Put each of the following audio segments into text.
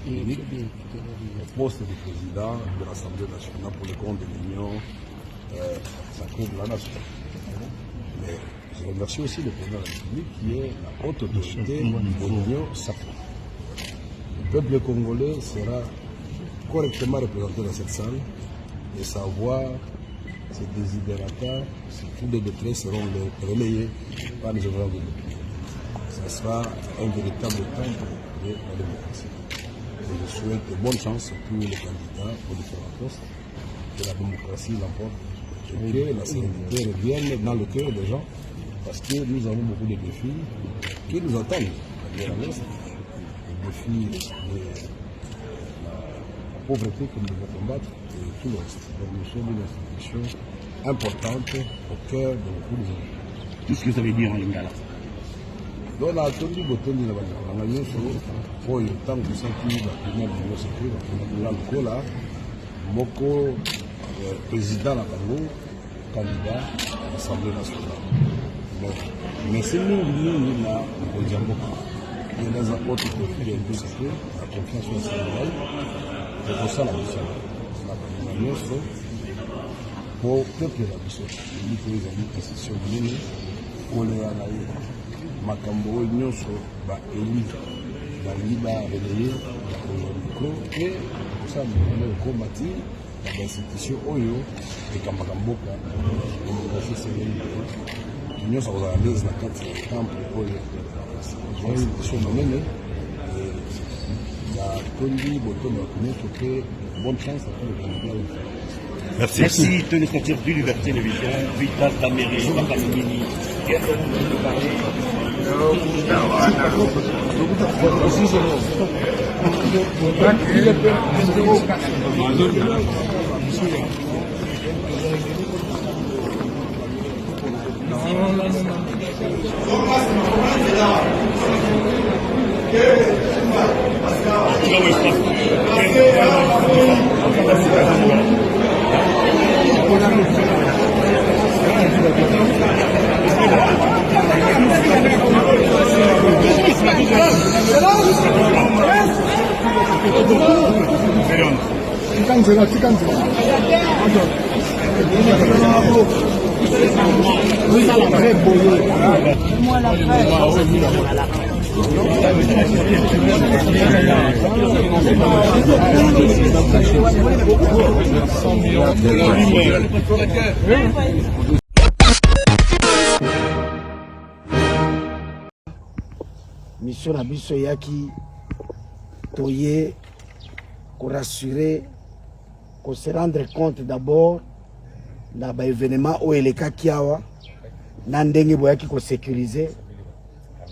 Le poste de président de l'Assemblée nationale pour le compte de l'Union, ça couvre la nation. Mais je remercie aussi le président de la République qui est la haute autorité de l'Union sacrée. Le peuple congolais sera correctement représenté dans cette salle et sa voix, ses désidérata, ses coups de détresse seront relayés par les honorables de l'opinion. Ce sera un véritable temple de la démocratie. Et je souhaite bonne chance à tous les candidats aux différents postes, que la démocratie l'emporte et que la sérénité revienne dans le cœur des gens, parce que nous avons beaucoup de défis qui nous attendent à l'est, le défi de la pauvreté que nous devons combattre et tout le reste. Donc nous sommes une institution importante au cœur de beaucoup de gens. Qu'est-ce que vous avez dit en lingala? Donc na tondi botondi na bana nyonso oyo tango tosaki bapima bango sekre bakenda lokola moko président na bango candidat à l'Assemblée nationale. Mais c'est mingi na mokonzi ya mboka ye naza oto profil ya mbo sekre na confiance na sénégal ekosala biso na bana nyonso po peuple na biso eliko ezali institution monene oleya na ye makambo oyo nyonso baeli balingi barelaye bakozwa mikro e kosala mikolo ekoma ti na bainstitution oyo ekambaka mboka demokrasi sengeli te nyonso akozala lese na kati ya temple oyo institution monene natondi botondo ya nyonso pe bonne chance à tous les candidats. Merci, téléspectateurs du Liberté Télévision, Vital Taméré, Bakamini. Mission na biso yaki toye pour rassurer, pour se rendre compte d'abord na ba événement o eleka kiawa na ndenge boyaki ko sécuriser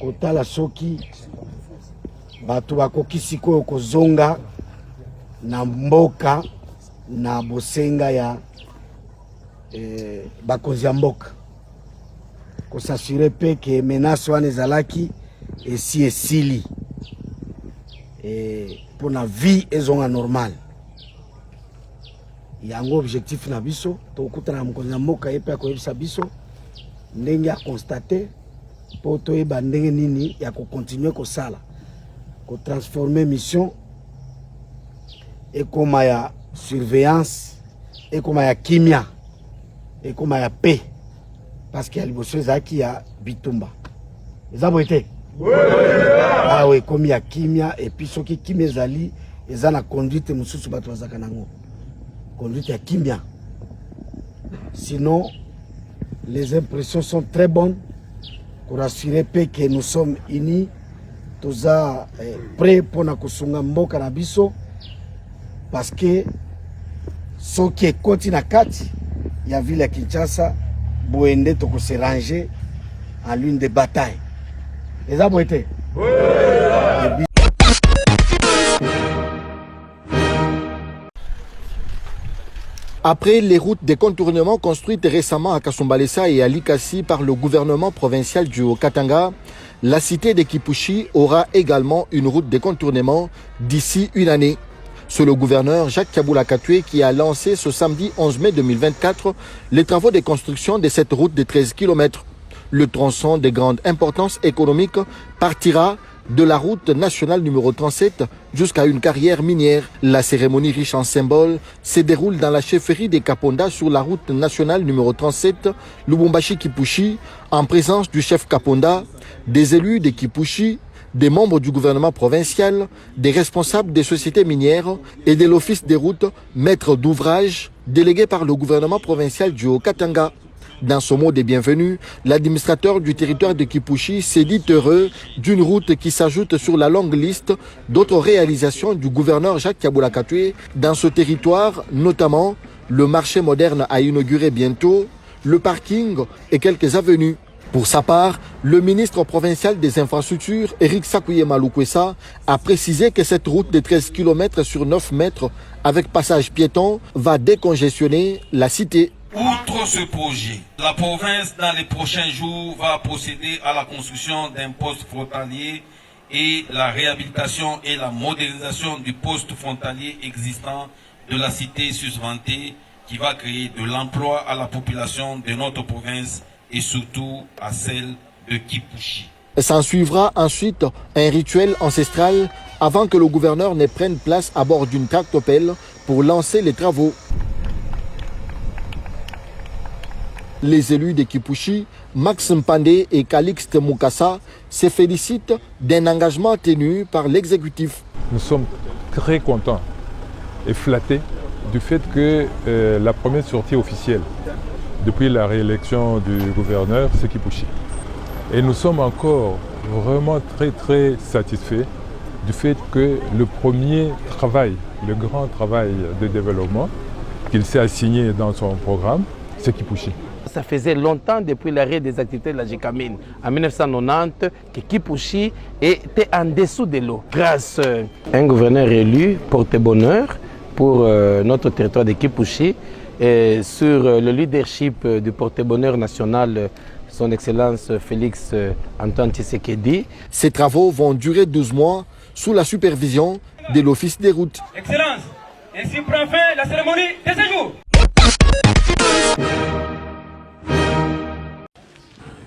kotala soki bato bakoki sikoyo kozonga na mboka na bosenga ya bakonzi ya mboka ko s'assurer pe que menace wana ezalaki esi esili pour la vie ezonga normale yango objectif na biso to kutana mokonzi ya mboka ye pe akoyebisa biso ndenge ya constater po toyeba ndenge nini ya kocontinue kosala kotransformer mission ekoma ya surveillance ekoma ya kimia ekoma ya paix parce que ya liboso ezalaki ya bitumba eza boye te ah oui comme ya kimia et puis soki kimia ezali eza na conduite mosusu bato bazaka nango conduite ya kimia sinon les impressions sont très bonnes pour assurer que nous sommes unis toza prêts pour na kosunga mboka na biso parce que soki ekoti na kati ya ville ya Kinshasa boende toko se ranger en l'une des batailles. Les arbres étaient. Après les routes de contournement construites récemment à Kasumbalesa et à Likasi par le gouvernement provincial du Haut-Katanga, la cité de Kipushi aura également une route de contournement d'ici une année. C'est le gouverneur Jacques Kaboula Katoué qui a lancé ce samedi 11 mai 2024 les travaux de construction de cette route de 13 km. Le tronçon de grande importance économique partira de la route nationale numéro 37 jusqu'à une carrière minière. La cérémonie riche en symboles se déroule dans la chefferie des Kaponda sur la route nationale numéro 37 Lubumbashi-Kipushi en présence du chef Kaponda, des élus de Kipushi, des membres du gouvernement provincial, des responsables des sociétés minières et de l'office des routes, maître d'ouvrage, délégué par le gouvernement provincial du Haut-Katanga. Dans ce mot de bienvenue, l'administrateur du territoire de Kipushi s'est dit heureux d'une route qui s'ajoute sur la longue liste d'autres réalisations du gouverneur Jacques Kabula Katwe dans ce territoire, notamment le marché moderne à inaugurer bientôt, le parking et quelques avenues. Pour sa part, le ministre provincial des infrastructures, Eric Sakouye Malukwesa, a précisé que cette route de 13 km sur 9 mètres avec passage piéton va décongestionner la cité. Outre ce projet, la province dans les prochains jours va procéder à la construction d'un poste frontalier et la réhabilitation et la modernisation du poste frontalier existant de la cité susvantée qui va créer de l'emploi à la population de notre province et surtout à celle de Kipushi. S'en suivra ensuite un rituel ancestral avant que le gouverneur ne prenne place à bord d'une tractopelle pour lancer les travaux. Les élus de Kipushi, Max Mpande et Calixte Mukasa, se félicitent d'un engagement tenu par l'exécutif. Nous sommes très contents et flattés du fait que la première sortie officielle depuis la réélection du gouverneur, c'est Kipushi. Et nous sommes encore vraiment très satisfaits du fait que le premier travail, le grand travail de développement qu'il s'est assigné dans son programme, c'est Kipushi. Ça faisait longtemps depuis l'arrêt des activités de la GECAMIN en 1990 que Kipushi était en dessous de l'eau. Grâce à un gouverneur élu, porte-bonheur pour notre territoire de Kipushi, et sur le leadership du porte-bonheur national, son Excellence Félix Antoine Tshisekedi. Ces travaux vont durer 12 mois sous la supervision de l'Office des routes. Excellence, ainsi prend fin la cérémonie de séjour.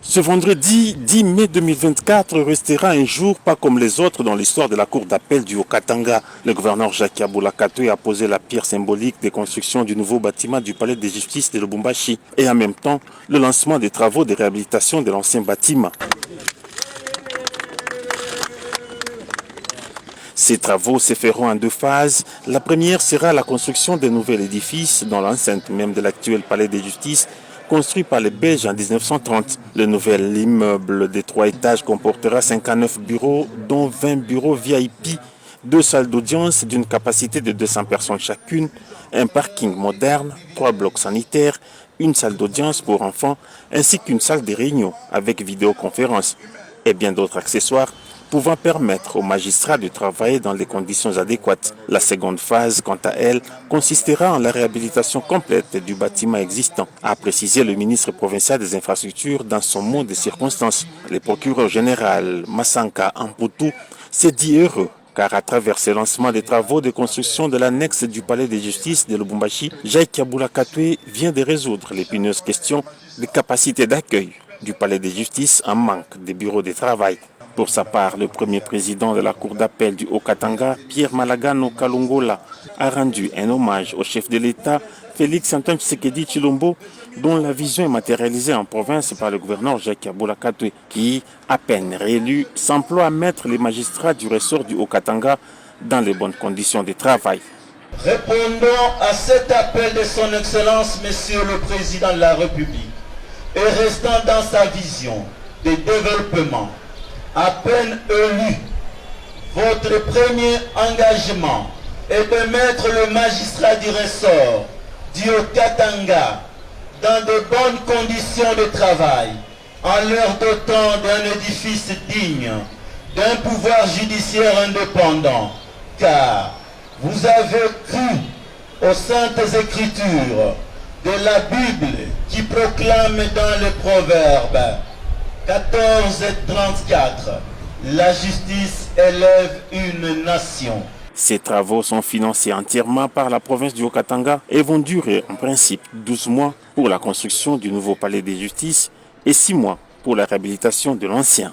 Ce vendredi 10 mai 2024 restera un jour pas comme les autres dans l'histoire de la cour d'appel du Haut-Katanga. Le gouverneur Jacques Kabula Katwe a posé la pierre symbolique de construction du nouveau bâtiment du palais de justice de Lubumbashi et en même temps le lancement des travaux de réhabilitation de l'ancien bâtiment. Ces travaux se feront en deux phases. La première sera la construction d'un nouvel édifice dans l'enceinte même de l'actuel palais de justice construit par les Belges en 1930. Le nouvel immeuble de 3 étages comportera 59 bureaux, dont 20 bureaux VIP, 2 salles d'audience d'une capacité de 200 personnes chacune, un parking moderne, 3 blocs sanitaires, une salle d'audience pour enfants, ainsi qu'une salle de réunion avec vidéoconférence et bien d'autres accessoires pouvant permettre aux magistrats de travailler dans les conditions adéquates. La seconde phase, quant à elle, consistera en la réhabilitation complète du bâtiment existant, a précisé le ministre provincial des infrastructures dans son mot de circonstance. Le procureur général Massanka Amputu s'est dit heureux car à travers ce lancement des travaux de construction de l'annexe du palais de justice de Lubumbashi, Jacques Kabula Katwe vient de résoudre l'épineuse question des capacités d'accueil du palais de justice en manque de bureaux de travail. Pour sa part, le premier président de la cour d'appel du Haut-Katanga, Pierre Malagano Kalungola, a rendu un hommage au chef de l'État, Félix Antoine Tshisekedi Tshilombo, dont la vision est matérialisée en province par le gouverneur Jacques Kabula Katwe, qui, à peine réélu, s'emploie à mettre les magistrats du ressort du Haut-Katanga dans les bonnes conditions de travail. Répondons à cet appel de son Excellence, Monsieur le Président de la République, et restant dans sa vision de développement. À peine élu, votre premier engagement est de mettre le magistrat du ressort du Haut-Katanga dans de bonnes conditions de travail, en leur dotant d'un édifice digne, d'un pouvoir judiciaire indépendant, car vous avez cru aux saintes écritures de la Bible qui proclame dans le proverbe 14:34, la justice élève une nation. Ces travaux sont financés entièrement par la province du Haut-Katanga et vont durer en principe 12 mois pour la construction du nouveau palais de justice et 6 mois pour la réhabilitation de l'ancien.